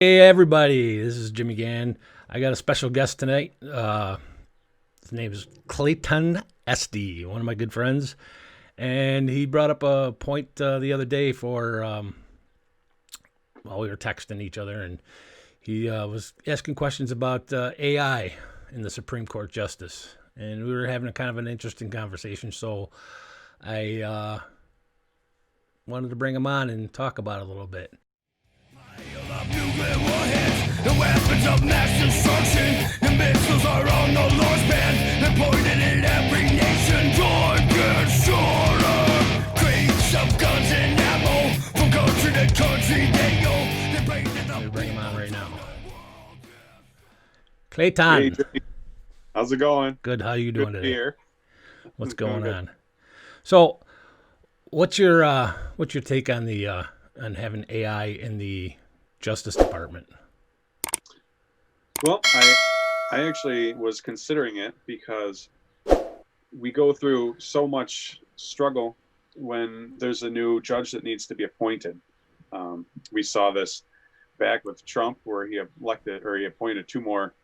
Hey everybody, this is Jimmy Gann. I got a special guest tonight. His name is Clayton Estey, one of my good friends, and he brought up a point the other day for while we were texting each other, and he was asking questions about AI in the Supreme Court justice, and we were having a kind of an interesting conversation. So I wanted to bring him on and talk about it a little bit. Of nuclear warheads, the weapons of mass destruction. The missiles are on the Lord's band and pointed at every nation. Time gets shorter. Crates of guns and ammo from country to country. They go. They bring to Let me the bring him on right now. Hey, Clayton, Jimmy. How's it going? good. How you Good doing to be today? here. What's I'm doing going good. on? So, what's your take on the on having AI in the Justice Department? Well, I actually was considering it because we go through so much struggle when there's a new judge that needs to be appointed. We saw this back with Trump, where he appointed two more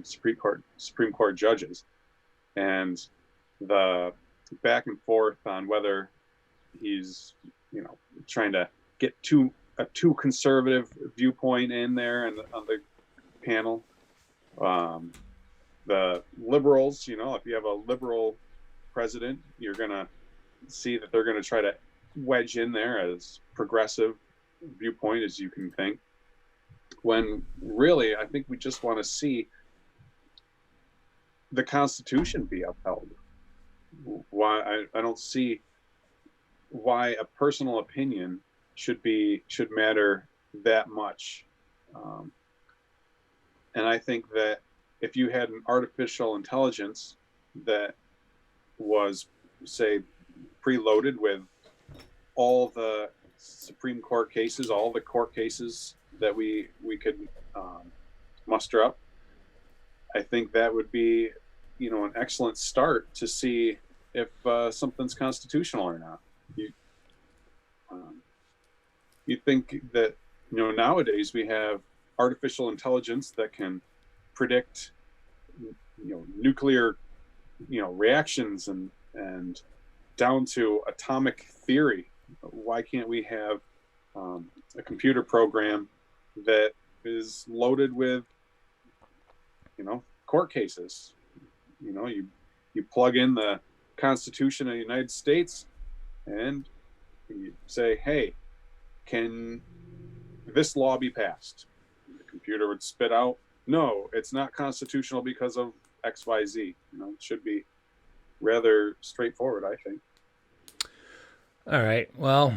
Supreme Court judges, and the back and forth on whether he's trying to get a too conservative viewpoint in there and on the panel. The liberals, if you have a liberal president, you're gonna see that they're gonna try to wedge in there as progressive viewpoint as you can think. When really, I think we just want to see the Constitution be upheld. Why I don't see why a personal opinion should matter that much. Um, and I think that if you had an artificial intelligence that was, say, preloaded with all the Supreme Court cases, all the court cases that we could muster up, I think that would be, an excellent start to see if something's constitutional or not. You, um, you think that nowadays we have artificial intelligence that can predict nuclear reactions and down to atomic theory. Why can't we have a computer program that is loaded with court cases? You plug in the Constitution of the United States and you say, hey, can this law be passed? The computer would spit out, no, it's not constitutional because of XYZ. It should be rather straightforward, I think. All right. Well,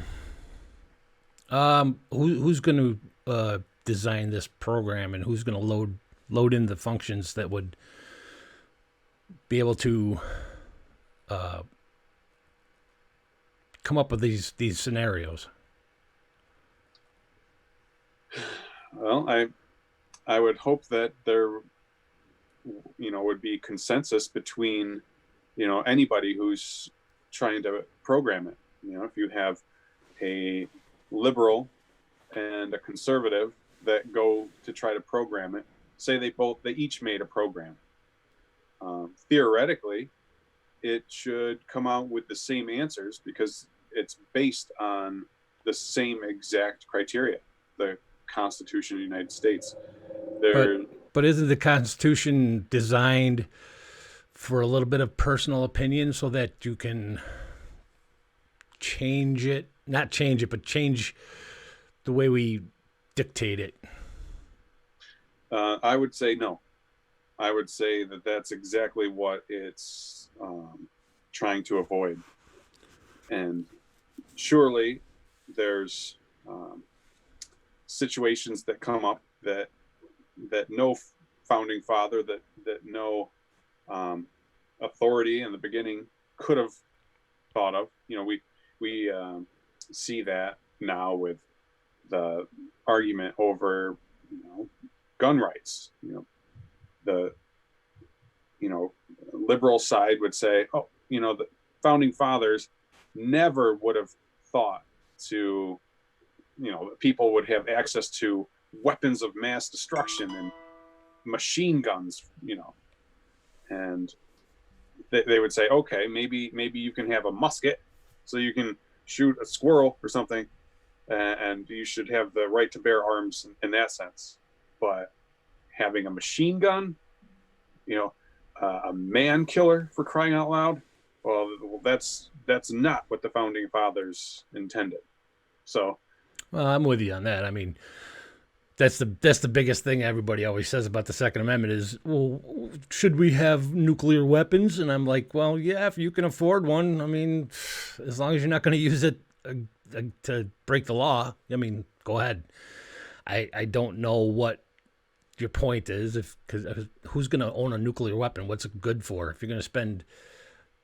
who's going to design this program, and who's going to load in the functions that would be able to come up with these scenarios? Well, I would hope that there would be consensus between anybody who's trying to program it. If you have a liberal and a conservative that go to try to program it, say they each made a program. Theoretically, it should come out with the same answers because it's based on the same exact criteria, the Constitution of the United States. But There, but isn't the Constitution designed for a little bit of personal opinion so that you can change it, not change it, but change the way we dictate it? I would say no. I would say that that's exactly what it's trying to avoid. And surely there's situations that come up that no founding father, that no authority in the beginning could have thought of. We see that now with the argument over gun rights. The liberal side would say, oh, the founding fathers never would have thought to people would have access to weapons of mass destruction and machine guns, and they would say, okay, maybe you can have a musket so you can shoot a squirrel or something, and you should have the right to bear arms in that sense. But having a machine gun, a man killer, for crying out loud, well, that's not what the founding fathers intended. So, well, I'm with you on that. I mean, that's the biggest thing everybody always says about the Second Amendment is, well, should we have nuclear weapons? And I'm like, well, yeah, if you can afford one. I mean, as long as you're not going to use it to break the law, I mean, go ahead. I don't know what your point is, because who's going to own a nuclear weapon? What's it good for? If you're going to spend,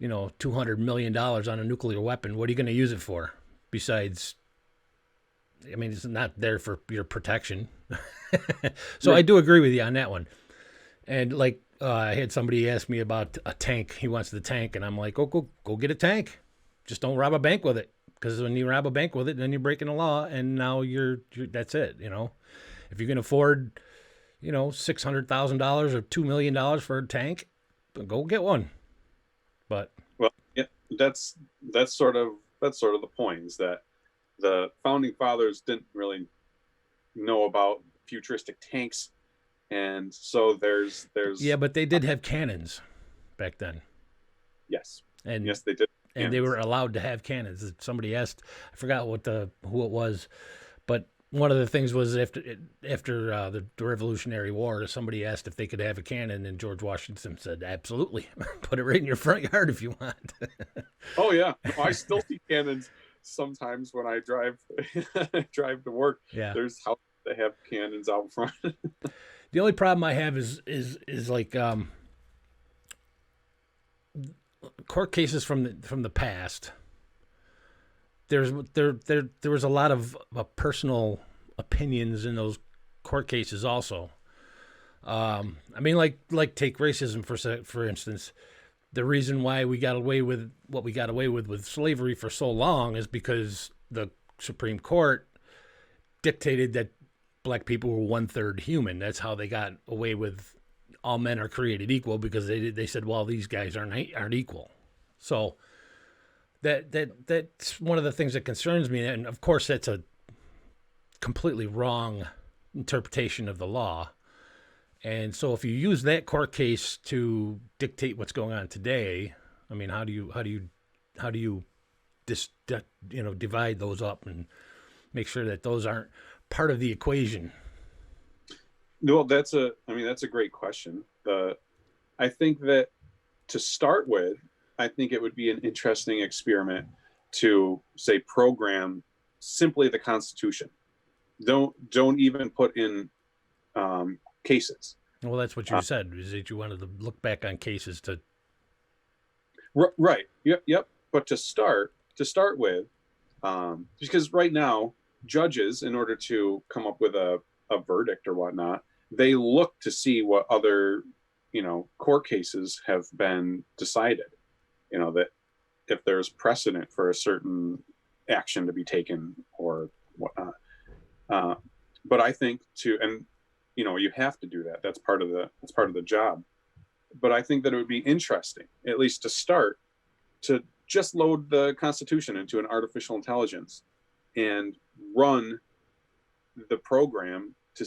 $200 million on a nuclear weapon, what are you going to use it for? Besides, I mean, it's not there for your protection. So I do agree with you on that one. And like, I had somebody ask me about a tank. He wants the tank, and I'm like, oh, go get a tank. Just don't rob a bank with it, because when you rob a bank with it, then you're breaking the law, and now you're that's it. If you can afford, $600,000 or $2 million for a tank, go get one. But well, yeah, that's sort of the point, is that the founding fathers didn't really know about futuristic tanks, and so there's yeah, but they did have cannons back then. Yes, and yes, they did, and they were allowed to have cannons. Somebody asked, I forgot who it was, but one of the things was after the Revolutionary War, somebody asked if they could have a cannon, and George Washington said, absolutely, put it right in your front yard if you want. Oh yeah, I still see cannons sometimes when I drive to work. Yeah, there's houses that have cannons out front. The only problem I have is like court cases from the past. There was a lot of personal opinions in those court cases also. I mean, like take racism for instance. The reason why we got away with what we got away with slavery for so long is because the Supreme Court dictated that black people were 1/3 human. That's how they got away with all men are created equal, because they said, well, these guys aren't equal. So that's one of the things that concerns me, and of course that's a completely wrong interpretation of the law. And so if you use that court case to dictate what's going on today, I mean, how do you divide those up and make sure that those aren't part of the equation? Well, that's a great question. I think that to start with, I think it would be an interesting experiment to say program simply the Constitution. Don't even put in cases. Well, that's what you said, is that you wanted to look back on cases to. Right. Yep. But to start with, because right now judges, in order to come up with a verdict or whatnot, they look to see what other court cases have been decided. That if there's precedent for a certain action to be taken or whatnot. But I think you have to do that. That's part of the job. But I think that it would be interesting, at least to start, to just load the Constitution into an artificial intelligence and run the program to,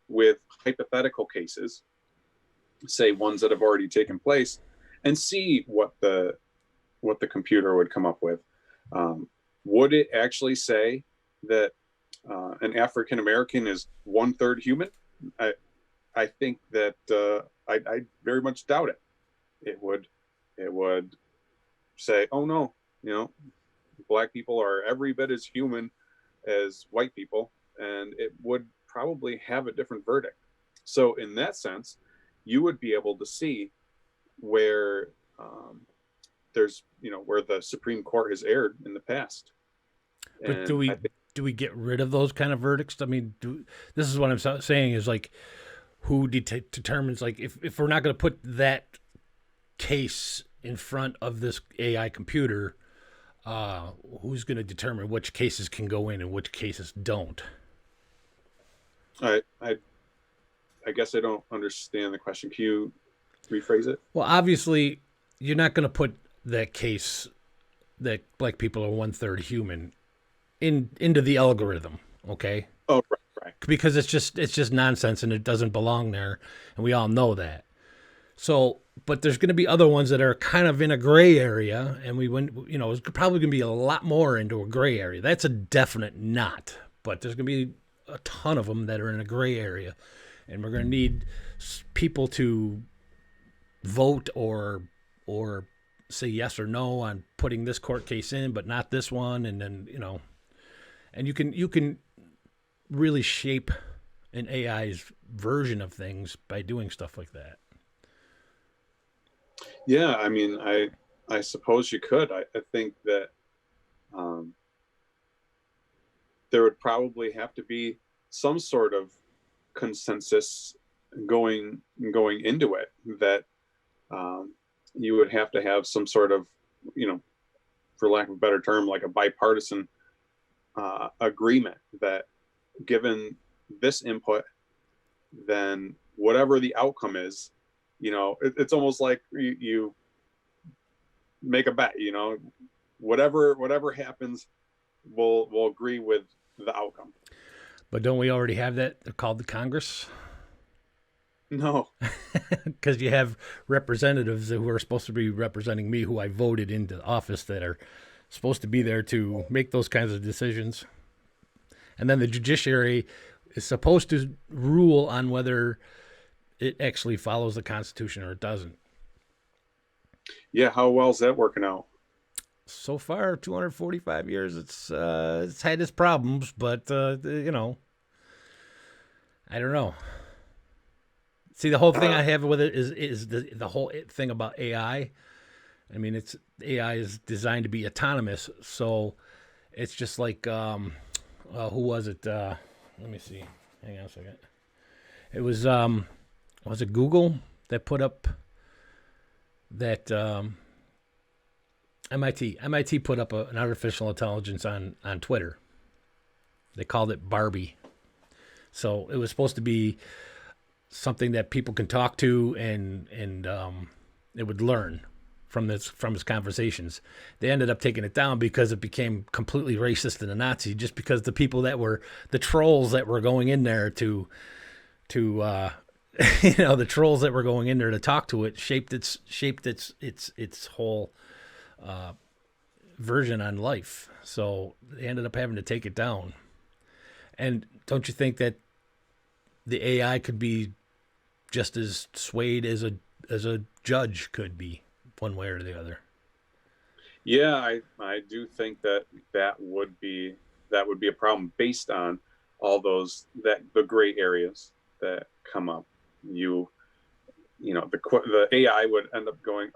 with hypothetical cases, say ones that have already taken place, and see what the computer would come up with. Would it actually say that an African American is 1/3 human? I think that I very much doubt it. It would say, oh no, black people are every bit as human as white people, and it would probably have a different verdict. So in that sense, you would be able to see where there's where the Supreme Court has erred in the past. But do we get rid of those kind of verdicts? I mean, this is what I'm saying is, like, who determines, like, if we're not going to put that case in front of this AI computer, who's going to determine which cases can go in and which cases don't? I guess I don't understand the question. Can you rephrase it? Well, obviously, you're not going to put that case that black people are 1/3 human into the algorithm, okay? Oh, right, right. Because it's just nonsense and it doesn't belong there, and we all know that. So, but there's going to be other ones that are kind of in a gray area, and it's probably going to be a lot more into a gray area. That's a definite not. But there's going to be a ton of them that are in a gray area, and we're going to need people to vote or say yes or no on putting this court case in, but not this one, and then and you can really shape an AI's version of things by doing stuff like that. Yeah, I mean, I suppose you could. I think that there would probably have to be some sort of consensus going into it, that you would have to have some sort of, for lack of a better term, like a bipartisan agreement that given this input, then whatever the outcome is, it's almost like you make a bet, whatever happens, we'll agree with the outcome. But don't we already have that? They're called the Congress. No. Because you have representatives who are supposed to be representing me, who I voted into office, that are supposed to be there to make those kinds of decisions. And then the judiciary is supposed to rule on whether it actually follows the Constitution or it doesn't. Yeah, how well is that working out? So far, 245 years, it's had its problems, but I don't know. See, the whole thing I have with it is the whole thing about AI. I mean, AI is designed to be autonomous, so it's just like who was it? Let me see. Hang on a second. It was it Google that put up that MIT put up an artificial intelligence on Twitter. They called it Barbie. So it was supposed to be something that people can talk to, and it would learn from its conversations. They ended up taking it down because it became completely racist and a Nazi, just because the people that were the trolls that were going in there to the trolls that were going in there to talk to it shaped its whole version on life. So they ended up having to take it down. And don't you think that the AI could be just as swayed as a judge could be, one way or the other? Yeah, I do think that would be a problem based on all the gray areas that come up. The AI would end up going,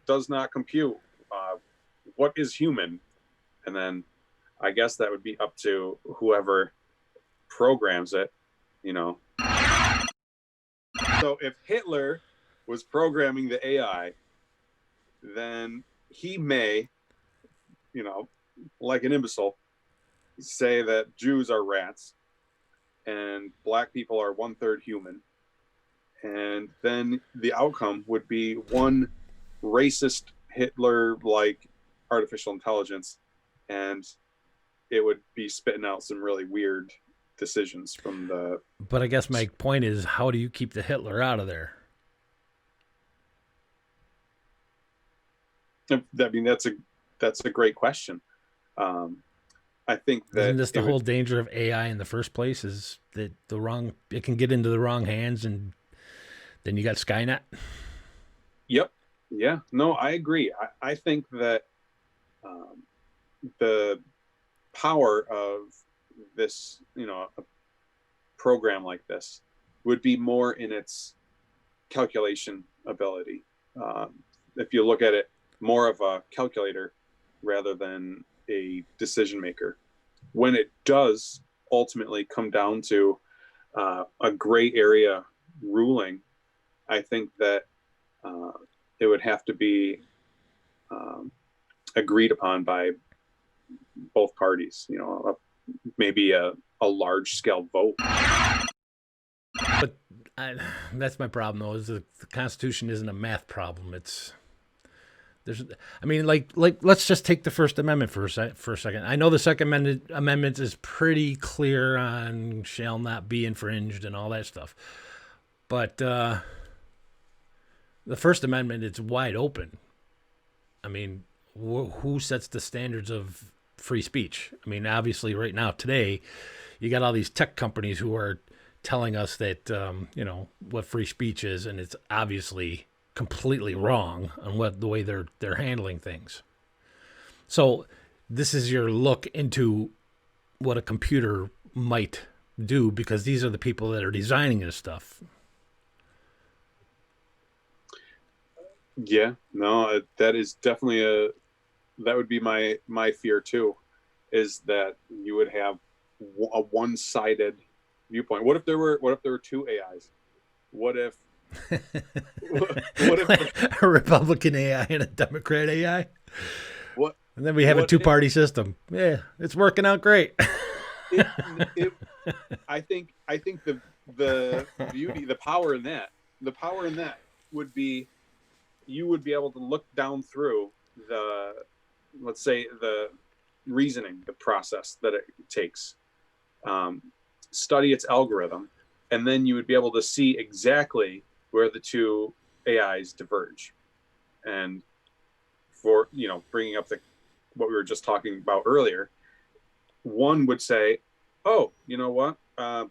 does not compute. What is human? And then I guess that would be up to whoever programs it, So if Hitler was programming the AI, then he may, like an imbecile, say that Jews are rats and black people are 1/3 human. And then the outcome would be one racist Hitler-like artificial intelligence, and it would be spitting out some really weird decisions from the... But I guess my point is, how do you keep the Hitler out of there? I mean, that's a great question. I think that... Isn't this the whole danger of AI in the first place, is that it can get into the wrong hands, and then you got Skynet? Yep. Yeah. No, I agree. I think that the power of this, a program like this would be more in its calculation ability. If you look at it more of a calculator rather than a decision maker, when it does ultimately come down to a gray area ruling, I think that it would have to be agreed upon by both parties, maybe a large scale vote. That's my problem, though. Is the Constitution isn't a math problem. I mean, like let's just take the First Amendment for a second. I know the Second Amendment is pretty clear on shall not be infringed and all that stuff, but the First Amendment is wide open. I mean, who sets the standards of free speech? I mean, obviously, right now, today, you got all these tech companies who are telling us that what free speech is, and it's obviously completely wrong on the way they're handling things. So this is your look into what a computer might do, because these are the people that are designing this stuff. Yeah, no, that is definitely that would be my fear too, is that you would have a one-sided viewpoint. What if there were two AIs? What if a Republican AI and a Democrat AI? What? And then we have a two-party system. Yeah, it's working out great. I think the beauty, the power in that would be, you would be able to look down through let's say the reasoning, the process that it takes, study its algorithm, and then you would be able to see exactly where the two AIs diverge. And for, bringing up what we were just talking about earlier, one would say, oh, you know what?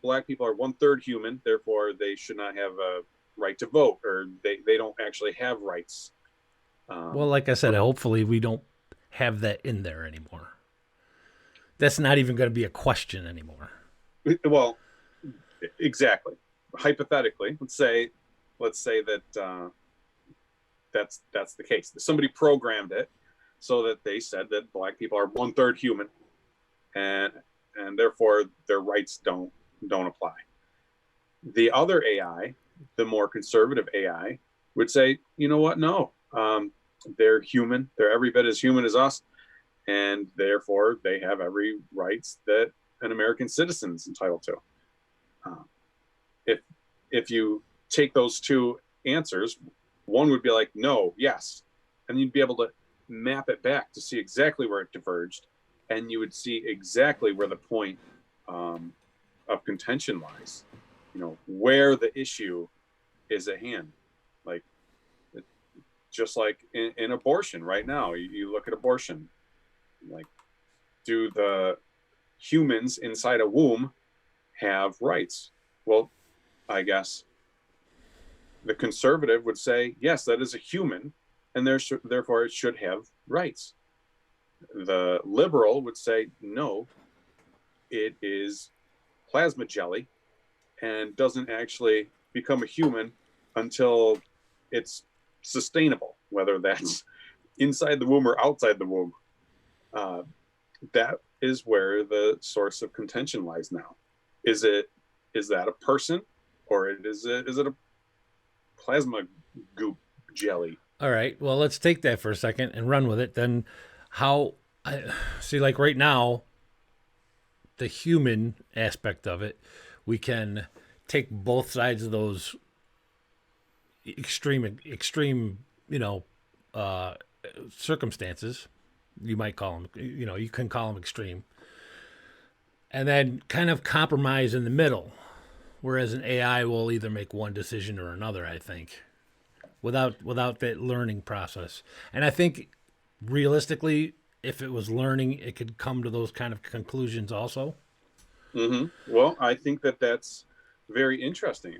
Black people are 1/3 human, therefore they should not have a right to vote, or they don't actually have rights. Well, like I said, hopefully we don't have that in there anymore. That's not even going to be a question anymore. Well, exactly. Hypothetically, let's say that that's the case. Somebody programmed it so that they said that Black people are 1/3 human, and therefore their rights don't apply. The other AI, the more conservative AI, would say, you know what? No, they're human. They're every bit as human as us, and therefore they have every rights that an American citizen is entitled to. If you take those two answers, one would be like, no, yes, and you'd be able to map it back to see exactly where it diverged, and you would see exactly where the point of contention lies, where the issue is at hand. Like, just like in abortion right now, you look at abortion, like, do the humans inside a womb have rights? Well, I guess the conservative would say, yes, that is a human, and therefore it should have rights. The liberal would say, no, it is plasma jelly and doesn't actually become a human until it's sustainable, whether that's inside the womb or outside the womb. That is where the source of contention lies now. Is that a person, or is it a plasma goop jelly? All right. Well, let's take that for a second and run with it. Then like right now, the human aspect of it, we can take both sides of those extreme, circumstances. You might call them, you can call them extreme, and then kind of compromise in the middle. Whereas an AI will either make one decision or another, I think, without that learning process. And I think realistically, if it was learning, it could come to those kind of conclusions also. Mm-hmm. Well, I think that's very interesting.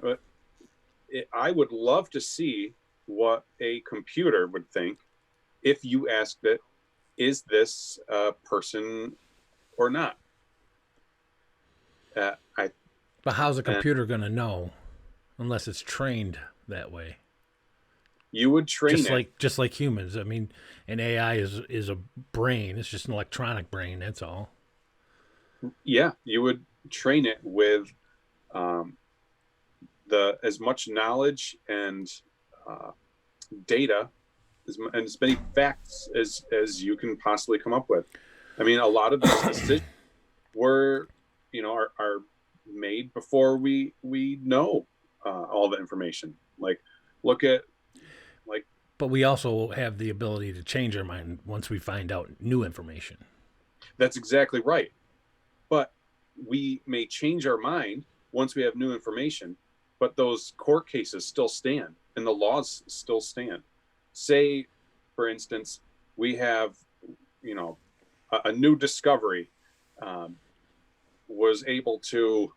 I would love to see what a computer would think if you asked it, is this a person or not? But how's a computer going to know unless it's trained that way? You would train just like humans. I mean, an AI is a brain. It's just an electronic brain. That's all. Yeah, you would train it with as much knowledge and data and as many facts as you can possibly come up with. I mean, a lot of these decisions were, are made before we know all the information. Like, look at, like, But we also have the ability to change our mind once we find out new information. that's exactly right. But we may change our mind once we have new information, but those court cases still stand and the laws still stand. Say, for instance, we have, you know, a new discovery, was able to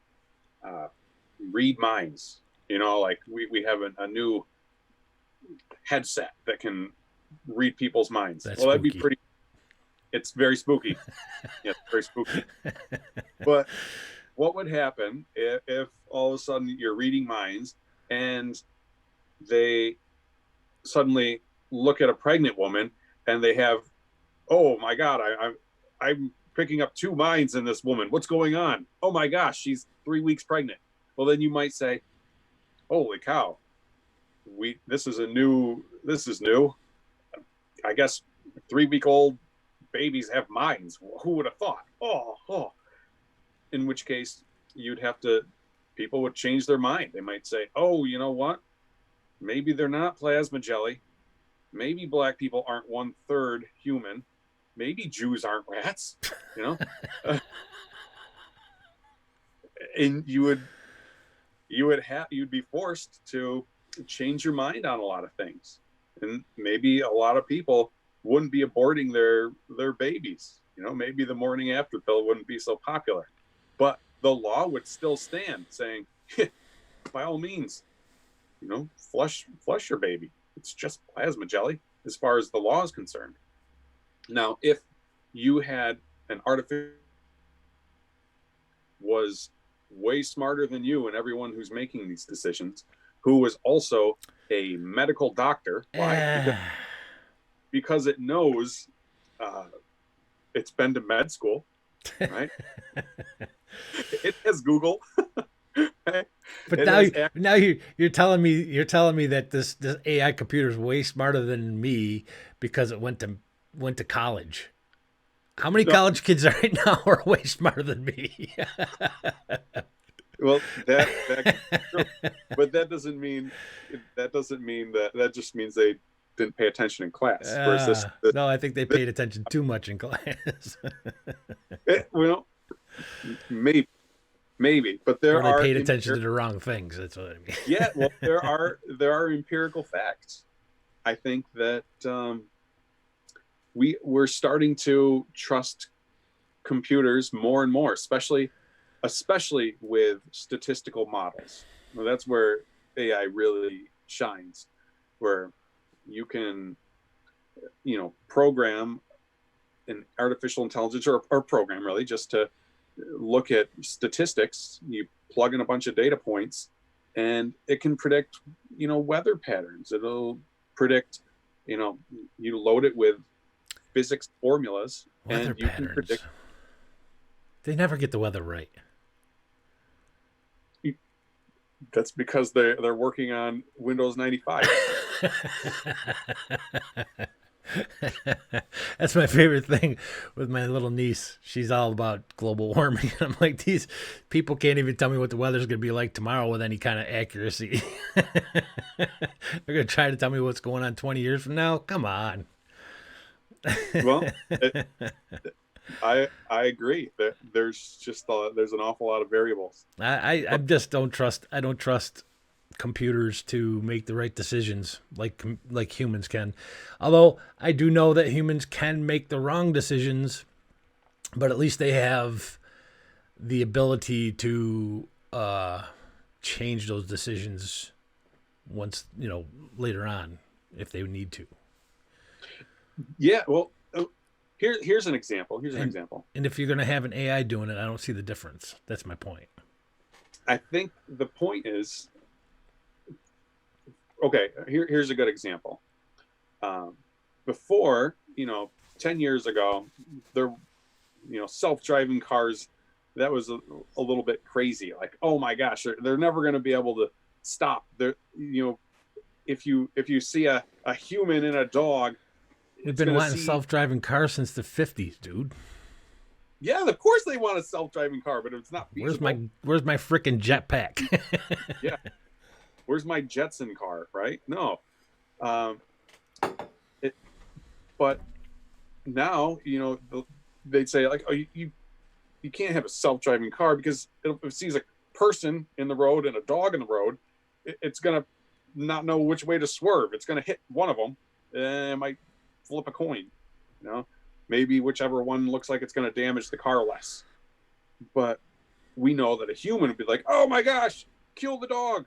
read minds. You know, like we have a new headset that can read people's minds. That's well, that'd be spooky. pretty. It's very spooky. Yeah, very spooky. But what would happen if all of a sudden you're reading minds and they suddenly look at a pregnant woman and they have, oh my God, I'm picking up two minds in this woman. What's going on? Oh my gosh, she's 3 weeks pregnant. Well, then you might say, holy cow, this is new. I guess 3-week-old babies have minds. Who would have thought? Oh. In which case people would change their mind. They might say, oh, you know what? Maybe they're not plasma jelly. Maybe black people aren't 1/3 human. Maybe Jews aren't rats, you know? And you'd be forced to change your mind on a lot of things. And maybe a lot of people wouldn't be aborting their babies. You know, maybe the morning after pill wouldn't be so popular. But the law would still stand saying, by all means, you know, flush your baby. It's just plasma jelly as far as the law is concerned. Now, if you had an artificial was way smarter than you and everyone who's making these decisions, who was also a medical doctor, why? Because it knows it's been to med school, right? It has Google. Right? But now you're telling me that this AI computer is way smarter than me because it went to college. How many college kids right now are way smarter than me? Well, but that doesn't mean that just means they didn't pay attention in class. No, I think they paid attention too much in class. Well, maybe, but there or are they paid attention to the wrong things. That's what I mean. Yeah, well, there are empirical facts. I think that we're starting to trust computers more and more, especially with statistical models. Well, that's where AI really shines, where you can, you know, program an artificial intelligence or program really just to look at statistics. You plug in a bunch of data points and it can predict, you know, weather patterns. It'll predict, you know, you load it with physics formulas Weather and you patterns. can predict. They never get the weather right. That's because they're working on Windows 95. That's my favorite thing with my little niece. She's all about global warming. I'm like, these people can't even tell me what the weather's going to be like tomorrow with any kind of accuracy. They're going to try to tell me what's going on 20 years from now? Come on. Well, I agree that there's an awful lot of variables. I just don't trust. I don't trust computers to make the right decisions like humans can. Although I do know that humans can make the wrong decisions, but at least they have the ability to change those decisions once, you know, later on if they need to. Yeah, well, here's an example. And if you're going to have an AI doing it, I don't see the difference. That's my point. I think the point is, okay, here's a good example. Before, you know, 10 years ago, there, you know, self-driving cars, that was a little bit crazy. Like, oh my gosh, they're never going to be able to stop. They're, you know, if you see a human and a dog, we've been wanting self-driving cars since the 50s, dude. Yeah, of course they want a self-driving car, but it's not feasible. Where's my freaking jetpack? Yeah. Where's my Jetson car? Right? No. But now, they'd say like, oh, you can't have a self-driving car because if it sees a person in the road and a dog in the road, it's going to not know which way to swerve. It's going to hit one of them and it might flip a coin, maybe whichever one looks like it's going to damage the car less. But we know that a human would be like, oh my gosh, kill the dog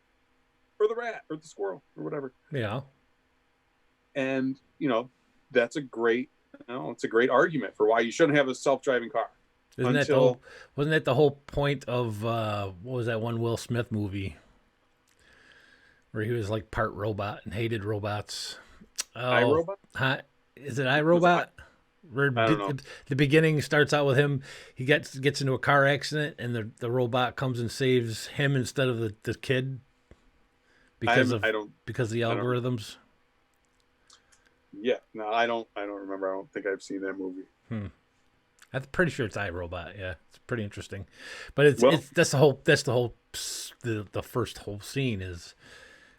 or the rat or the squirrel or whatever. Yeah. And, that's a great, it's a great argument for why you shouldn't have a self-driving car. Wasn't that the whole point of, what was that one Will Smith movie where he was like part robot and hated robots? iRobot? Is it iRobot? Where I don't know. The beginning starts out with him. He gets into a car accident, and the robot comes and saves him instead of the kid because of the algorithms. Yeah, no, I don't remember. I don't think I've seen that movie. I'm pretty sure it's iRobot. Yeah, it's pretty interesting, but that's the first whole scene is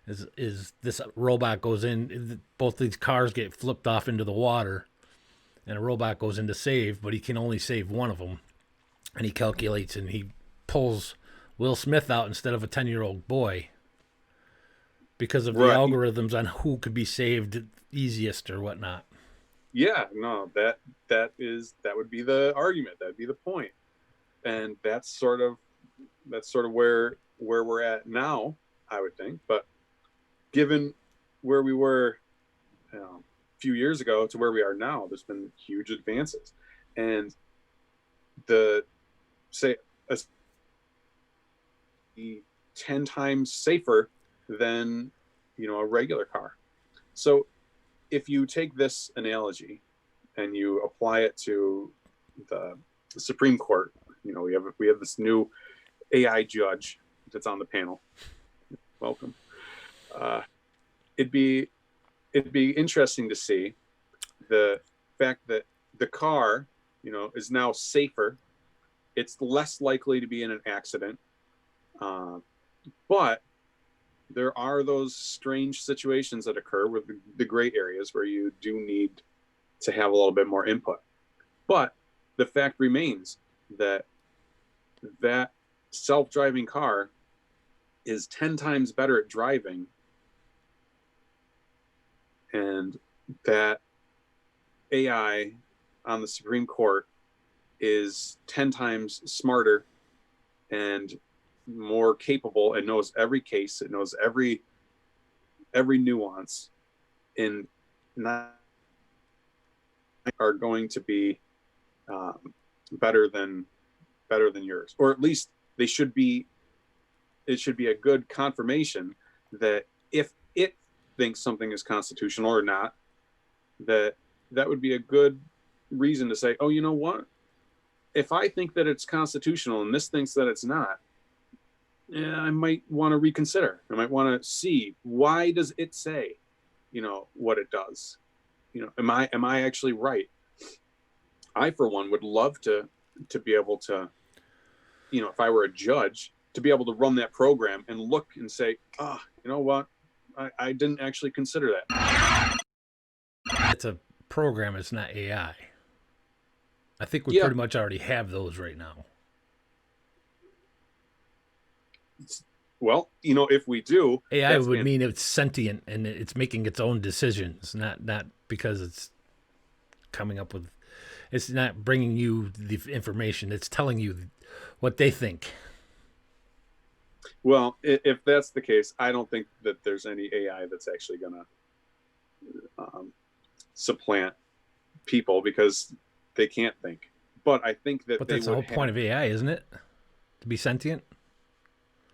this robot goes in. Both these cars get flipped off into the water, and a robot goes in to save, but he can only save one of them, and he calculates and he pulls Will Smith out instead of a 10-year-old boy because of the algorithms on who could be saved easiest or whatnot. Yeah, no, that would be the argument. That'd be the point, and that's sort of where we're at now, I would think. But given where we were a few years ago to where we are now, there's been huge advances, and the 10 times safer than a regular car. So if you take this analogy and you apply it to the Supreme Court, we have this new AI judge that's on the panel. Welcome. It'd be interesting to see the fact that the car, is now safer. It's less likely to be in an accident, but there are those strange situations that occur with the gray areas where you do need to have a little bit more input. But the fact remains that self-driving car is 10 times better at driving, and that AI on the Supreme Court is 10 times smarter and more capable and knows every case. It knows every nuance, and not are going to be better than yours, or at least they should be. It should be a good confirmation that if it thinks something is constitutional or not, that would be a good reason to say, oh, you know what? If I think that it's constitutional and this thinks that it's not, I might want to reconsider. I might want to see, why does it say, what it does? Am I actually right? I, for one, would love to be able to, if I were a judge, to be able to run that program and look and say, you know what? I didn't actually consider that. It's a program. It's not AI. I think we pretty much already have those right now. Well, if we do, AI would mean it's sentient and it's making its own decisions, not because it's coming up with, it's not bringing you the information. It's telling you what they think. Well, if that's the case, I don't think that there's any AI that's actually going to supplant people because they can't think. But I think that that's the whole point of AI, isn't it? To be sentient?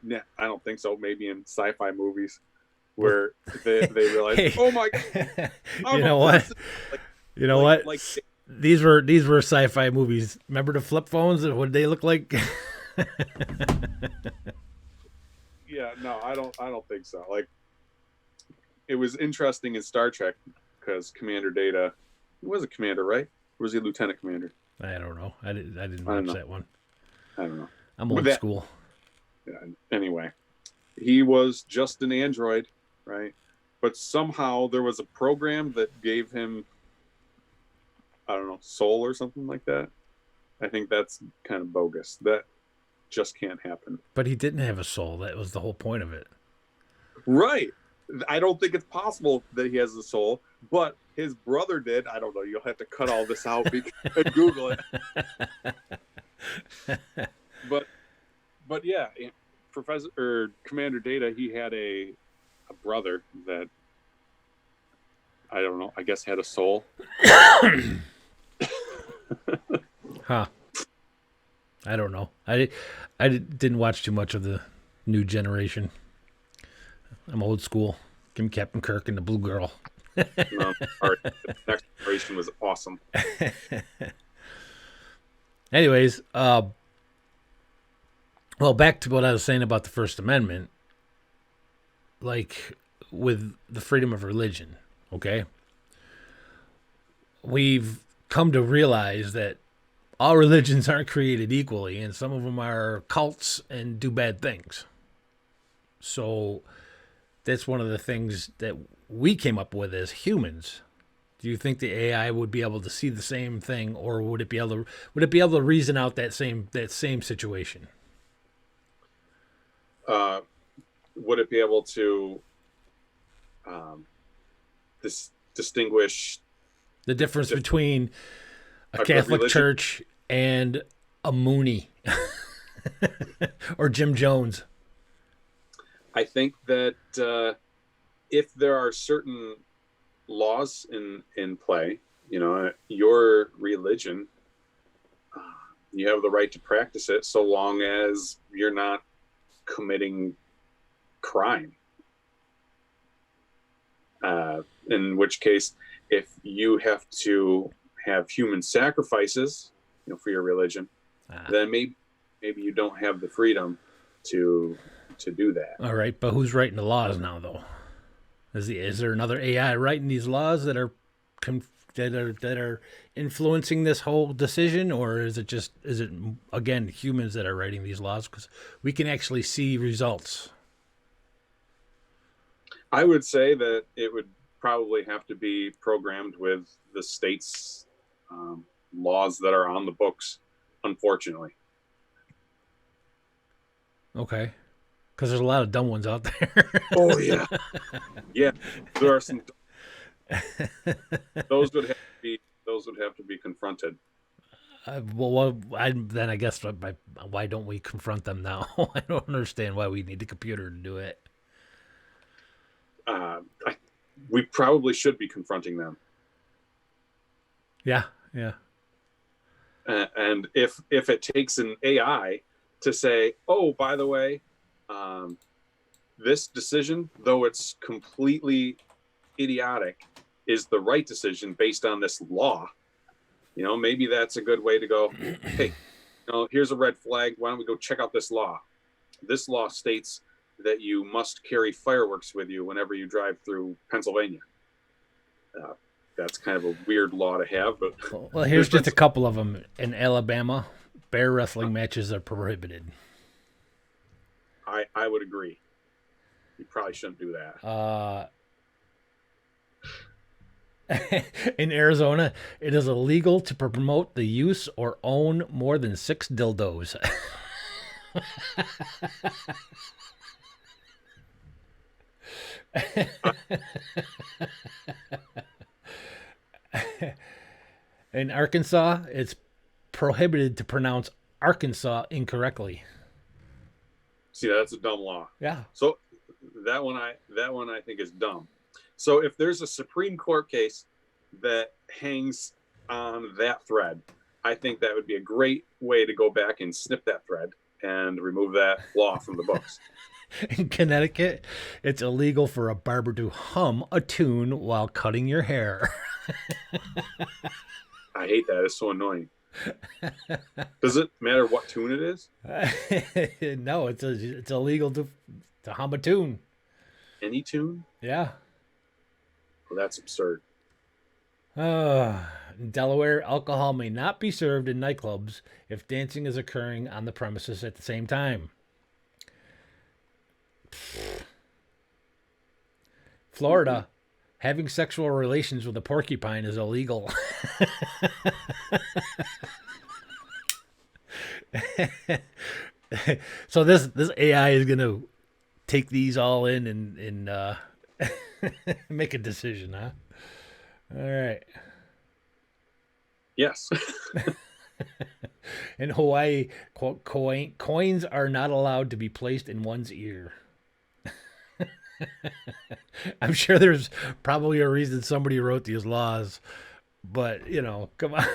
Yeah, I don't think so. Maybe in sci-fi movies where they realize, hey, oh my God, you know what? You know what? These were sci-fi movies. Remember the flip phones? What did they look like? Yeah, no, I don't think so. Like, it was interesting in Star Trek because Commander Data, he was a commander, right? Or was he a lieutenant commander? I don't know. I didn't watch that one. I don't know. I'm old school. Yeah, anyway, he was just an android, right? But somehow there was a program that gave him, I don't know, soul or something like that. I think that's kind of bogus. That just can't happen. But he didn't have a soul. That was the whole point of it. Right. I don't think it's possible that he has a soul, but his brother did. I don't know. You'll have to cut all this out and Google it. But yeah, Professor or Commander Data, he had a brother that, I don't know, I guess had a soul. Huh. I don't know. I didn't watch too much of the new generation. I'm old school. Give me Captain Kirk and the Blue Girl. The next generation was awesome. Anyways, well, back to what I was saying about the First Amendment. Like, with the freedom of religion, okay? We've come to realize that all religions aren't created equally, and some of them are cults and do bad things. So that's one of the things that we came up with as humans. Do you think the AI would be able to see the same thing, or would it be able to reason out that same situation? Would it be able to distinguish the difference between a Catholic church and a Mooney or Jim Jones? I think that if there are certain laws in play, your religion, you have the right to practice it so long as you're not committing crime. In which case, if you have to have human sacrifices, for your religion, then maybe you don't have the freedom to do that. All right, but who's writing the laws now, though? Is there another AI writing these laws that are influencing this whole decision, or is it again humans that are writing these laws? Because we can actually see results. I would say that it would probably have to be programmed with the state's laws that are on the books, unfortunately. Okay. Because there's a lot of dumb ones out there. Oh, yeah. Yeah, there are some. Those would have to be confronted. I guess why don't we confront them now? I don't understand why we need the computer to do it. We probably should be confronting them. Yeah. And if it takes an AI to say, oh, by the way, this decision, though it's completely idiotic, is the right decision based on this law, maybe that's a good way to go. Hey, here's a red flag. Why don't we go check out this law? This law states that you must carry fireworks with you whenever you drive through Pennsylvania. That's kind of a weird law to have, but well, here's just a couple of them. In Alabama, bear wrestling matches are prohibited. I would agree. You probably shouldn't do that. In Arizona, it is illegal to promote the use or own more than 6 dildos. In Arkansas, it's prohibited to pronounce Arkansas incorrectly. See, that's a dumb law. Yeah. So that one I think is dumb. So if there's a Supreme Court case that hangs on that thread, I think that would be a great way to go back and snip that thread and remove that law from the books. In Connecticut, it's illegal for a barber to hum a tune while cutting your hair. I hate that. It's so annoying. Does it matter what tune it is? No, it's illegal to hum a tune. Any tune? Yeah. Well, that's absurd. In Delaware, alcohol may not be served in nightclubs if dancing is occurring on the premises at the same time. Florida, having sexual relations with a porcupine is illegal. So this AI is gonna take these all in and make a decision, huh? All right. Yes. In Hawaii, quote, coins are not allowed to be placed in one's ear. I'm sure there's probably a reason somebody wrote these laws, but you know, come on.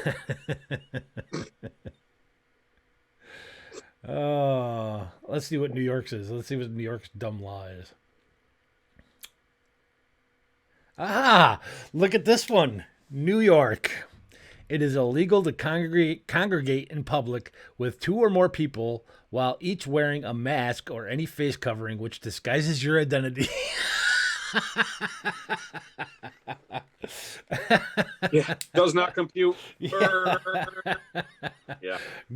Oh, let's see what New York's is. Let's see what New York's dumb law is. Ah, look at this one. New York. It is illegal to congregate in public with two or more people while each wearing a mask or any face covering which disguises your identity. Yeah. Does not compute. Yeah.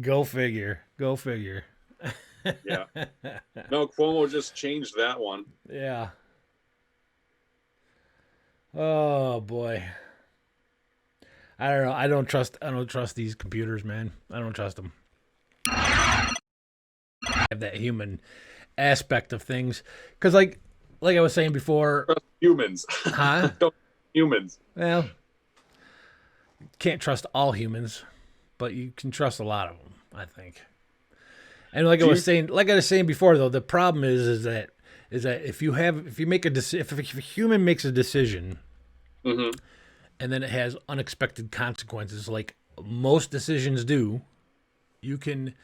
Go figure. Go figure. Yeah. No, Cuomo just changed that one. Yeah. Oh boy. I don't know. I don't trust these computers, man. I don't trust them. Have that human aspect of things, because like I was saying before, Trust humans. huh? Don't humans. Well, can't trust all humans, but you can trust a lot of them, I think. And like I was saying before, though, the problem is that if a human makes a decision, Mm-hmm. and then it has unexpected consequences, like most decisions do, you can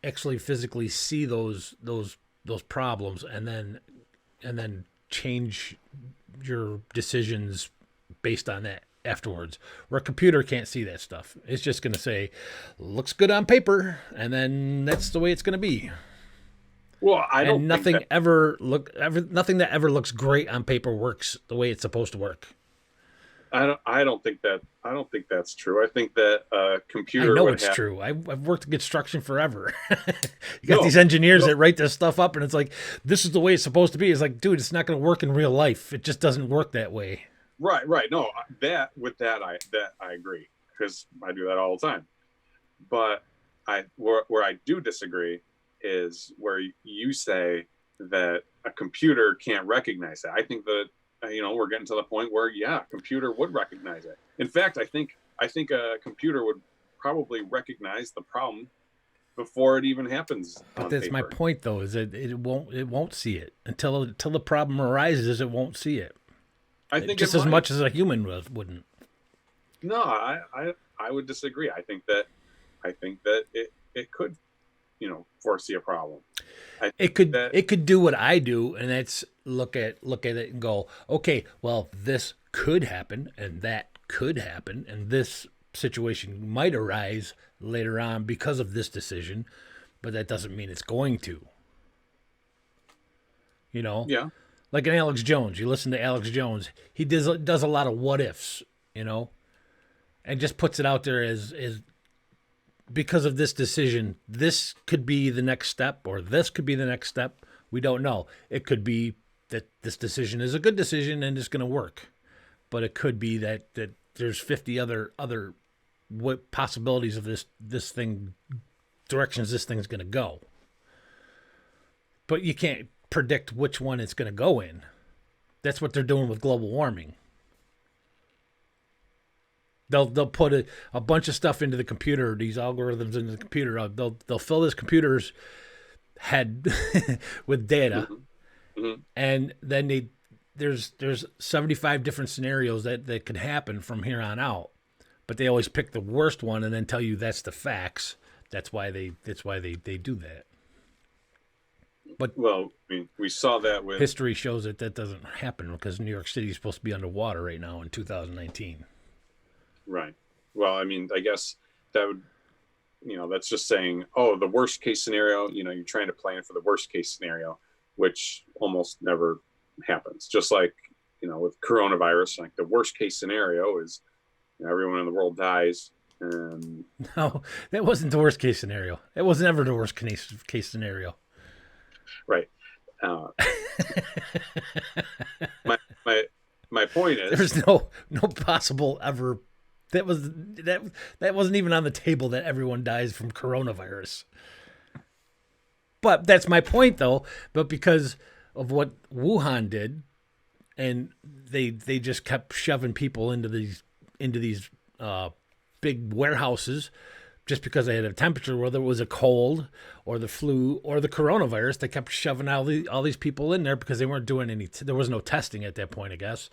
actually physically see those problems, and then change your decisions based on that afterwards. Where a computer can't see that stuff. It's just going to say, looks good on paper, and then that's the way it's going to be. Well, nothing that ever looks great on paper works the way it's supposed to work. I don't think that's true. I think that a computer. I know it's true. I've worked in construction forever. You got these engineers that write this stuff up, and it's like, this is the way it's supposed to be. It's like, dude, it's not going to work in real life. It just doesn't work that way. Right. No, I agree, because I do that all the time. But where I do disagree is where you say that a computer can't recognize that. I think that we're getting to the point where a computer would recognize it. In fact, I think a computer would probably recognize the problem before it even happens. But that's my point, though, is that it won't see it until the problem arises. It won't see it. I think just as much as a human wouldn't. No, I would disagree. I think that it could, foresee a problem. It could do what I do, and that's look at it and go, okay, well, this could happen, and that could happen, and this situation might arise later on because of this decision, but that doesn't mean it's going to. Yeah. Like in Alex Jones, you listen to Alex Jones, he does a lot of what ifs, and just puts it out there as because of this decision, this could be the next step, or this could be the next step. We don't know. It could be that this decision is a good decision and it's going to work, but it could be that there's 50 other what possibilities of this thing, directions this thing's going to go. But you can't predict which one it's going to go in. That's what they're doing with global warming. They'll put a bunch of stuff into the computer, these algorithms into the computer. They'll fill this computer's head with data, Mm-hmm. and then there's 75 different scenarios that could happen from here on out. But they always pick the worst one and then tell you that's the facts. That's why they do that. But well, I mean, we saw that with history shows that doesn't happen, because New York City is supposed to be underwater right now in 2019. Right. Well, I mean, I guess that would, that's just saying, oh, the worst case scenario, you're trying to plan for the worst case scenario, which almost never happens. Just like, with coronavirus, like the worst case scenario is everyone in the world dies. And no, that wasn't the worst case scenario. It was never the worst case scenario. Right. My my my point is, There's no possible ever that wasn't even on the table that everyone dies from coronavirus. But that's my point though. But because of what Wuhan did, and they just kept shoving people into these big warehouses just because they had a temperature, whether it was a cold or the flu or the coronavirus. They kept shoving all these people in there because they weren't doing there was no testing at that point, I guess.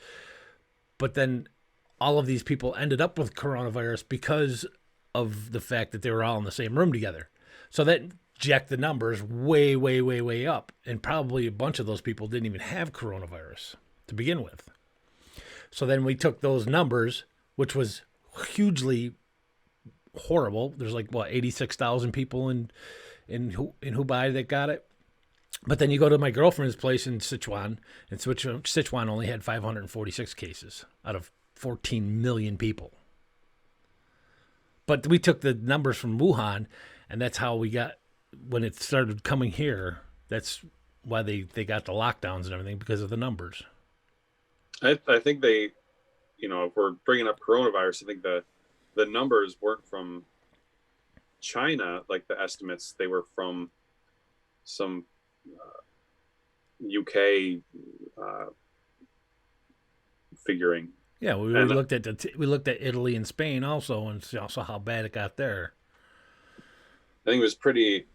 But then all of these people ended up with coronavirus because of the fact that they were all in the same room together. So that jacked the numbers way, way, way, way up. And probably a bunch of those people didn't even have coronavirus to begin with. So then we took those numbers, which was hugely horrible. There's like, 86,000 people in Hubei that got it. But then you go to my girlfriend's place in Sichuan, and Sichuan only had 546 cases out of 14 million people. But we took the numbers from Wuhan, and that's how we got, when it started coming here, that's why they got the lockdowns and everything, because of the numbers. I think they, if we're bringing up coronavirus, I think the numbers weren't from China, like the estimates. They were from some UK figuring. Yeah, we looked at Italy and Spain also, and saw how bad it got there. I think it was pretty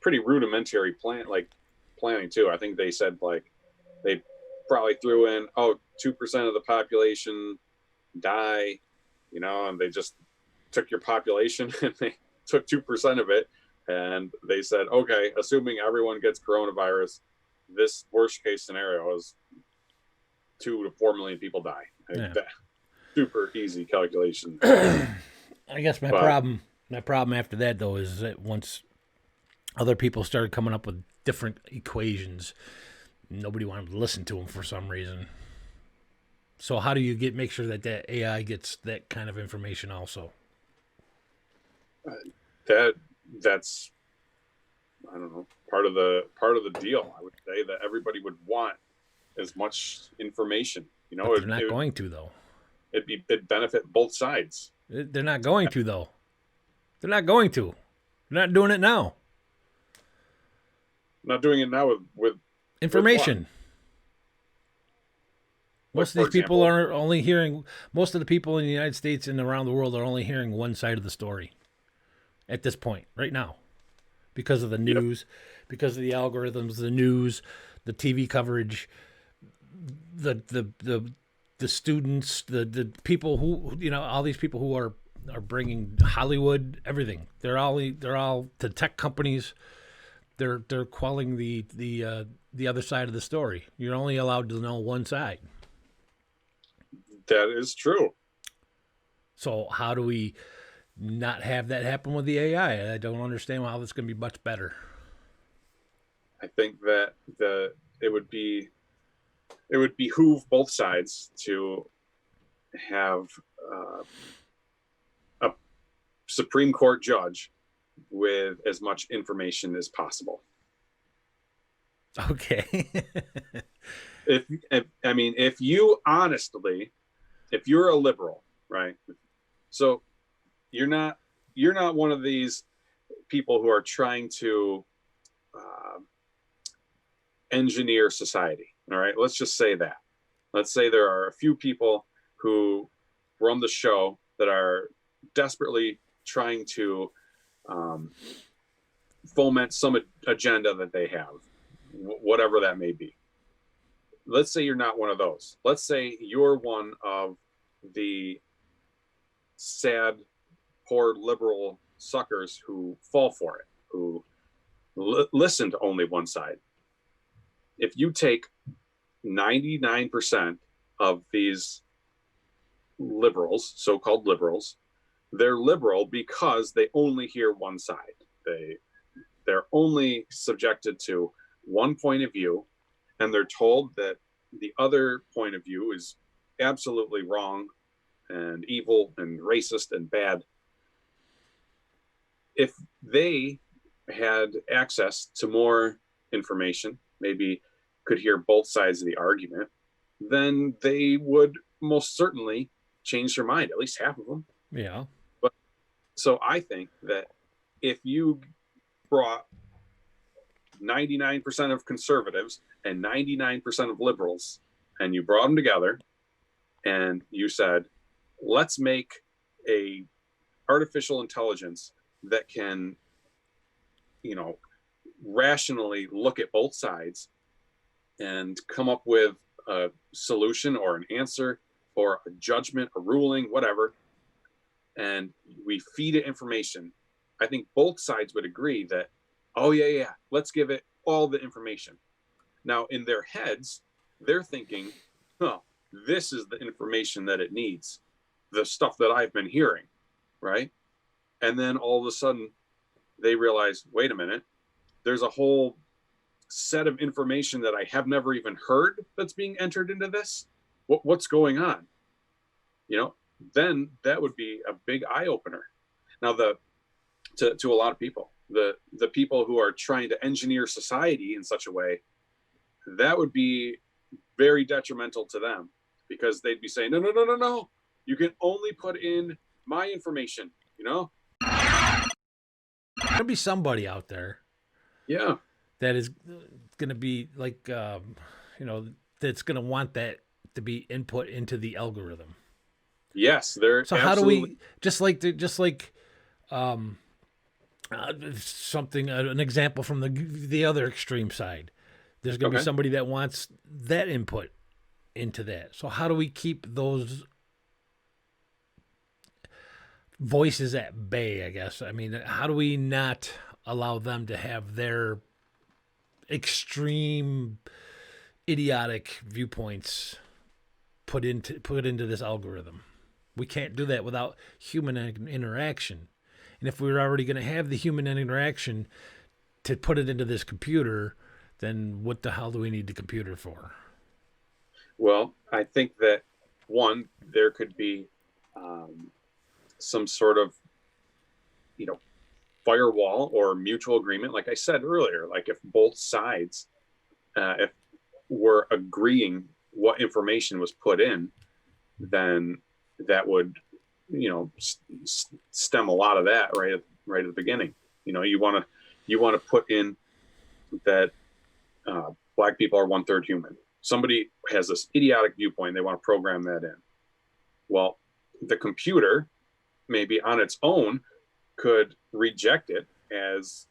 rudimentary planning too. I think they said they probably threw in 2% of the population die, and they just took your population and they took 2% of it, and they said, okay, assuming everyone gets coronavirus, this worst case scenario is 2 to 4 million people die. Yeah. Super easy calculation. I guess my problem after that though is that once other people started coming up with different equations, nobody wanted to listen to them for some reason. So how do you make sure that AI gets that kind of information also? That's I don't know, part of the deal. I would say that everybody would want as much information. But they're not going to though. It'd benefit both sides. They're not going to though. They're not going to. They're not doing it now. Not doing it now with information. Most of the people in the United States and around the world are only hearing one side of the story at this point, right now, because of the news, because of the algorithms, the news, the TV coverage, the students, the people who, all these people who are bringing Hollywood, everything. They're all the tech companies. They're quelling the other side of the story. You're only allowed to know one side. That is true. So how do we not have that happen with the AI? I don't understand how that's going to be much better. I think that it would behoove both sides to have a Supreme Court judge with as much information as possible. Okay. if you honestly, if you're a liberal, right? So you're not one of these people who are trying to engineer society. All right, let's just say that. Let's say there are a few people who run the show that are desperately trying to foment some agenda that they have, whatever that may be. Let's say you're not one of those. Let's say you're one of the sad, poor liberal suckers who fall for it, who listen to only one side. If you take 99% of these liberals, so-called liberals, they're liberal because they only hear one side. They're only subjected to one point of view, and they're told that the other point of view is absolutely wrong and evil and racist and bad. If they had access to more information, maybe could hear both sides of the argument, then they would most certainly change their mind, at least half of them. Yeah. But so I think that if you brought 99% of conservatives and 99% of liberals, and you brought them together and you said, let's make a artificial intelligence that can, rationally look at both sides and come up with a solution or an answer or a judgment, a ruling, whatever, and we feed it information, I think both sides would agree that, oh, yeah, let's give it all the information. Now, in their heads, they're thinking, oh, this is the information that it needs, the stuff that I've been hearing, right? And then all of a sudden, they realize, wait a minute, there's a whole set of information that I have never even heard that's being entered into this. What's going on? Then that would be a big eye opener. Now, to a lot of people, the people who are trying to engineer society in such a way, that would be very detrimental to them, because they'd be saying, no, you can only put in my information, There'll be somebody out there. Yeah. That is going to be like, that's going to want that to be input into the algorithm. Yes, they're. So how do we something an example from the other extreme side? There's going to be somebody that wants that input into that. So how do we keep those voices at bay? I guess. I mean, how do we not allow them to have their extreme, idiotic viewpoints put into this algorithm? We can't do that without human interaction. And if we're already going to have the human interaction to put it into this computer, then what the hell do we need the computer for? Well, I think that, one, there could be some sort of, firewall or mutual agreement. Like I said earlier, like if both sides, if we're agreeing what information was put in, then that would, stem a lot of that right at the beginning. You want to put in that Black people are 1/3 human. Somebody has this idiotic viewpoint. They want to program that in. Well, the computer, maybe on its own, could reject it as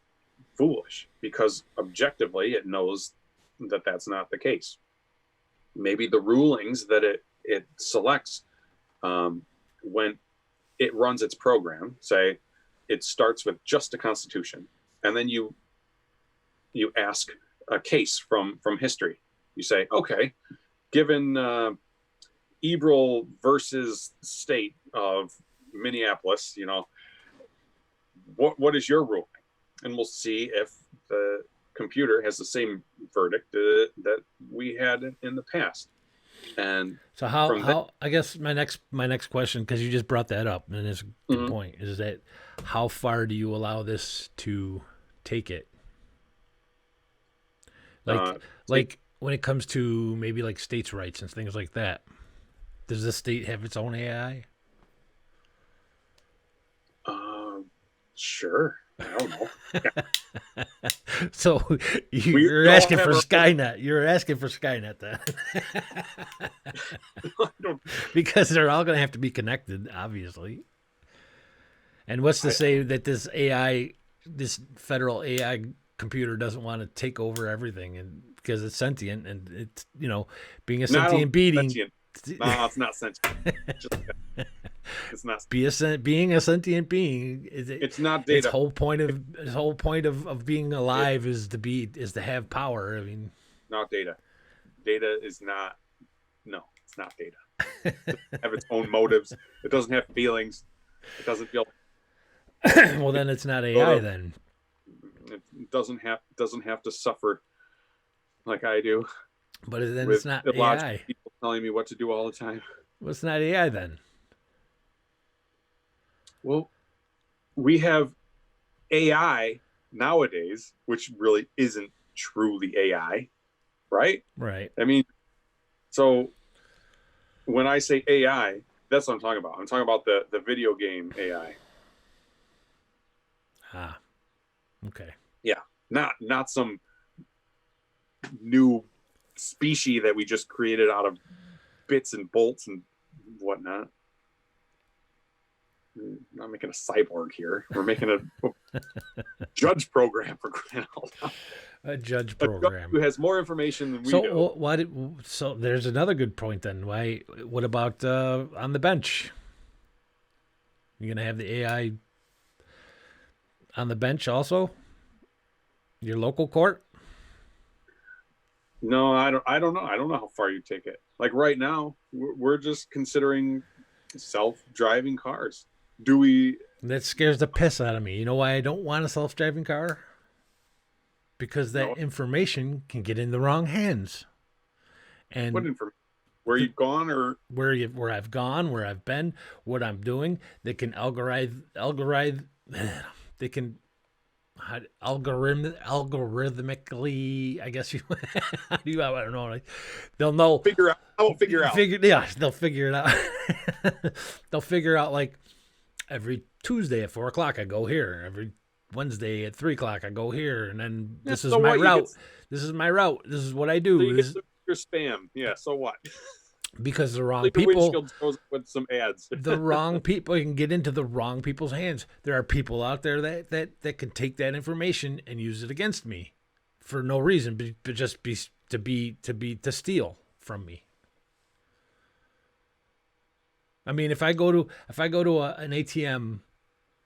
foolish because objectively it knows that that's not the case. Maybe the rulings that it selects when it runs its program, say it starts with just a constitution, and then you ask a case from history. You say, okay, given Ebrel versus state of Minneapolis, what is your ruling? And we'll see if the computer has the same verdict that we had in the past. And so how I guess my next question, because you just brought that up, and it's a good point, is that how far do you allow this to take it? Like when it comes to maybe like states' rights and things like that, does the state have its own AI? Sure. I don't know. So you're asking for Skynet. You're asking for Skynet then. Because they're all going to have to be connected, obviously. And what's to say that this AI, this federal AI computer doesn't want to take over everything, and because it's sentient and it's, being a sentient being. No, it's not sentient. It's not. Being a sentient being. It's not data. Its whole point of being alive is to have power. I mean, not data. Data is not. No, it's not data. It doesn't have its own motives. It doesn't have feelings. It doesn't feel. Well, then it's not AI. Then it doesn't have to suffer like I do. But then it's not AI. People telling me what to do all the time. Well, it's not AI then. Well, we have AI nowadays, which really isn't truly AI. right? Right. I mean, so when I say AI, that's what I'm talking about. I'm talking about the video game AI. Ah, okay. Yeah, not some new species that we just created out of bits and bolts and whatnot. We're not making a cyborg here. We're making a judge program for crying out loud. A judge A judge program. who has more information than we So do. so there's another good point then. Why? What about on the bench? You're gonna have the AI on the bench also? Your local court? No, I don't. I don't know. I don't know how far you take it. Like right now, we're just considering self-driving cars. Do we? That scares the piss out of me. You know why I don't want a self-driving car? Because that No. information can get in the wrong hands. And What information? Where you've gone, or where I've gone, where I've been, what I'm doing, they can they can algorithmically, I guess you, I don't know. Like, they'll know. figure out? I won't figure out. Yeah, they'll figure it out. They'll figure out like every Tuesday at 4:00 I go here. Every Wednesday at 3:00 I go here, and then this is so my what? route. This is my route. This is what I So do. you get your spam. Yeah. So what? Because the wrong Your people, windshield goes with some ads. the wrong people can get into the wrong people's hands. There are people out there that can take that information and use it against me for no reason, but just to steal from me. I mean, if I go to an ATM,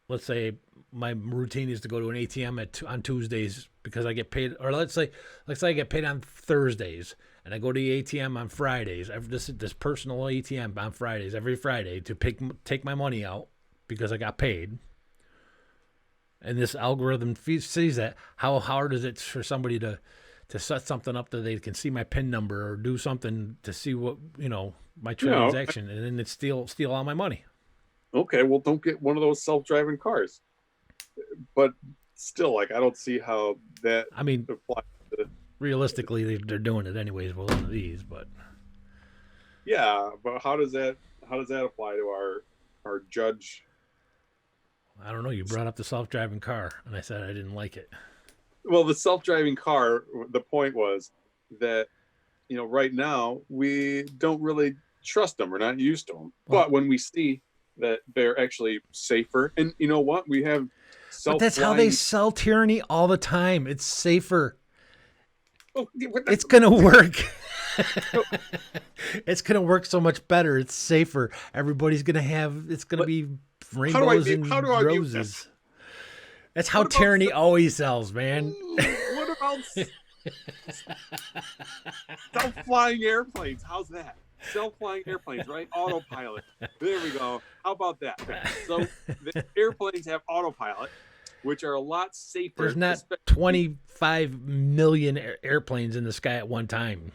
let's say my routine is to go to an ATM on Tuesdays because I get paid, or let's say I get paid on Thursdays, and I go to the ATM on Fridays. This personal ATM on Fridays, every Friday, to take my money out because I got paid. And this algorithm sees that. How hard is it for somebody to set something up that they can see my PIN number or do something to see what, my transaction, and then it steal all my money. Okay, well, don't get one of those self-driving cars. But still, like, I don't see how that. I mean, applies to, realistically, they're doing it anyways with one of these, but yeah, but how does that apply to our judge? I don't know. You brought up the self-driving car, and I said I didn't like it. Well, the self-driving car. The point was that right now we don't really trust them. We're not used to them. Well, but when we see that they're actually safer, and you know what, we have. But that's how they sell tyranny all the time. It's safer. It's going to work. It's going to work so much better. It's safer. Everybody's going to have, it's going to be rainbows and roses. That's how tyranny always sells, man. What about self-flying airplanes? How's that? Self-flying airplanes, right? Autopilot. There we go. How about that? So the airplanes have autopilot, which are a lot safer. There's not 25 million airplanes in the sky at one time,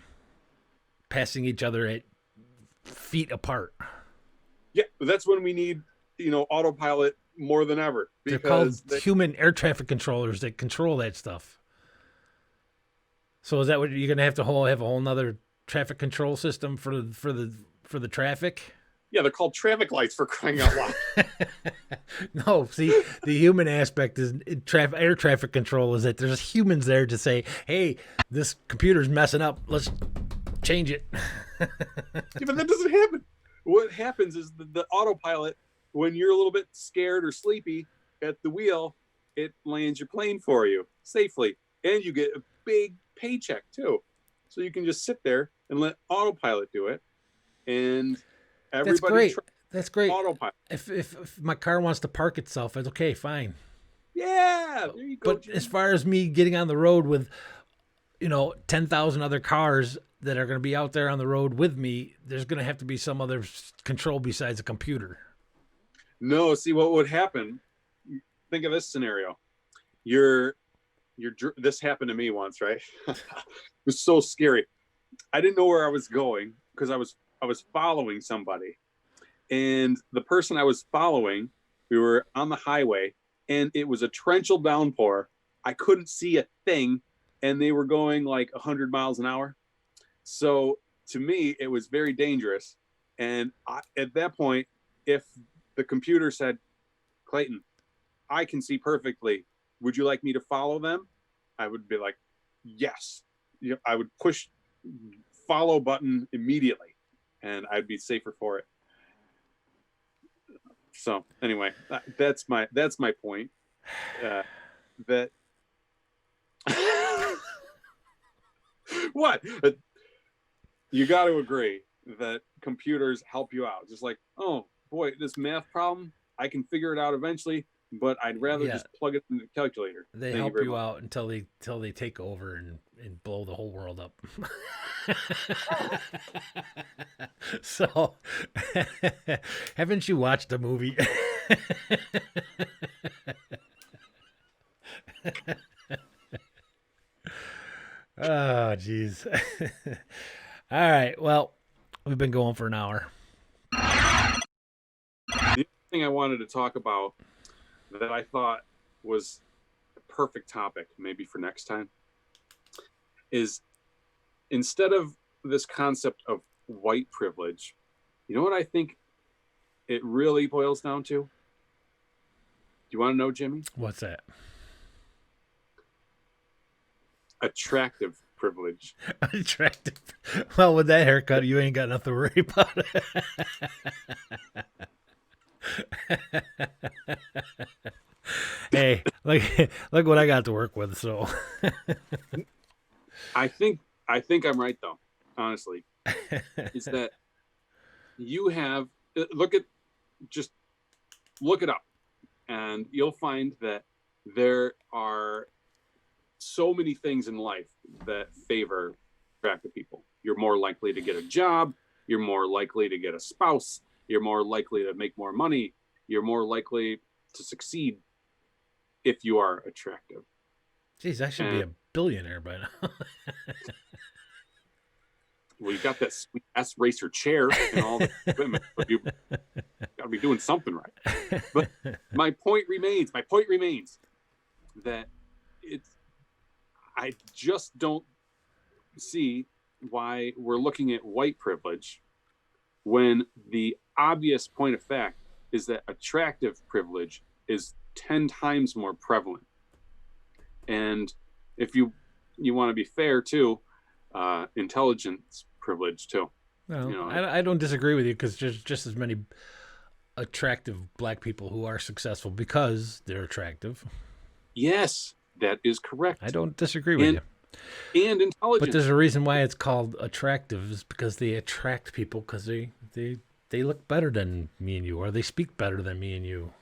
passing each other at feet apart. Yeah, that's when we need, autopilot more than ever. They're called human air traffic controllers that control that stuff. So is that what you're going to have a whole nother traffic control system for the traffic? Yeah, they're called traffic lights, for crying out loud. No, see, the human aspect is air traffic control is that there's humans there to say, hey, this computer's messing up. Let's change it. Yeah, but that doesn't happen. What happens is the autopilot, when you're a little bit scared or sleepy at the wheel, it lands your plane for you safely. And you get a big paycheck, too. So you can just sit there and let autopilot do it. And everybody. That's great. Autopilot. If my car wants to park itself, it's okay, fine. Yeah, there you go. But as far as me getting on the road with, 10,000 other cars that are going to be out there on the road with me, there's going to have to be some other control besides a computer. No, see what would happen. Think of this scenario. This happened to me once, right? It was so scary. I didn't know where I was going because I was following somebody, and the person I was following, we were on the highway, and it was a torrential downpour. I couldn't see a thing, and they were going like 100 miles an hour. So to me, it was very dangerous. And at that point, if the computer said, Clayton, I can see perfectly, would you like me to follow them? I would be like, yes. I would push follow button immediately, and I'd be safer for it. So anyway, that's my point. That what you got to agree that computers help you out. Just like, oh boy, this math problem, I can figure it out eventually, but I'd rather just plug it in the calculator. They help you out until they take over and blow the whole world up. So, haven't you watched the movie? Oh, jeez. All right. Well, we've been going for an hour. The other thing I wanted to talk about that I thought was a perfect topic, maybe for next time, is instead of this concept of white privilege, you know what I think it really boils down to? Do you want to know, Jimmy? What's that? Attractive privilege. Attractive. Well, with that haircut, you ain't got nothing to worry about. Hey, look what I got to work with. So, I think I'm right though. Honestly, is that you have look it up, and you'll find that there are so many things in life that favor attractive people. You're more likely to get a job. You're more likely to get a spouse. You're more likely to make more money. You're more likely to succeed if you are attractive. Jeez, I should be a billionaire by now. Well, you got that sweet S racer chair and all the equipment, but you got to be doing something right. But my point remains that I just don't see why we're looking at white privilege when the obvious point of fact is that attractive privilege is 10 times more prevalent. And if you want to be fair too, intelligence privilege too. No, I don't disagree with you, because there's just as many attractive black people who are successful because they're attractive. Yes, that is correct. I don't disagree with you. And intelligence. But there's a reason why it's called attractive, is because they attract people because they look better than me and you, or they speak better than me and you.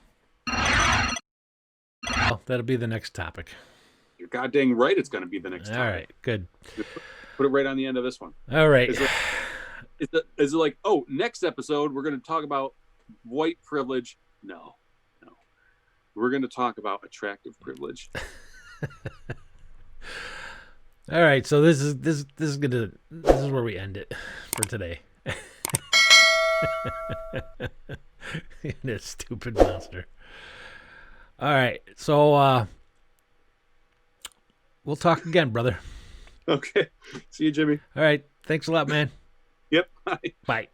Well, that'll be the next topic. You're goddamn right it's going to be the next topic. All right, good. Put it right on the end of this one. All right. Is it like, oh, next episode we're going to talk about white privilege? No. We're going to talk about attractive privilege. All right, so this is where we end it for today. This stupid monster. All right, so we'll talk again, brother. Okay. See you, Jimmy. All right, thanks a lot, man. Yep. Bye. Bye.